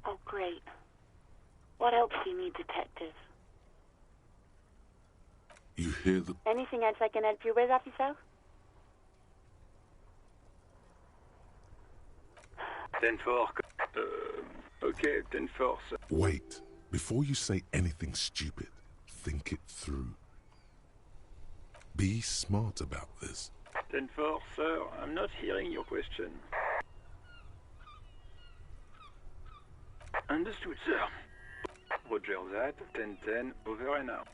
Speaker 7: Oh, great. What else do you need, detective?
Speaker 2: You hear the...
Speaker 7: Anything else I can help you with, officer?
Speaker 8: 10-4. Okay, 10-4.
Speaker 2: Wait. Before you say anything stupid, think it through. Be smart about this.
Speaker 8: 10-4, sir. I'm not hearing your question. Understood, sir. Roger that. 10-10, over and out.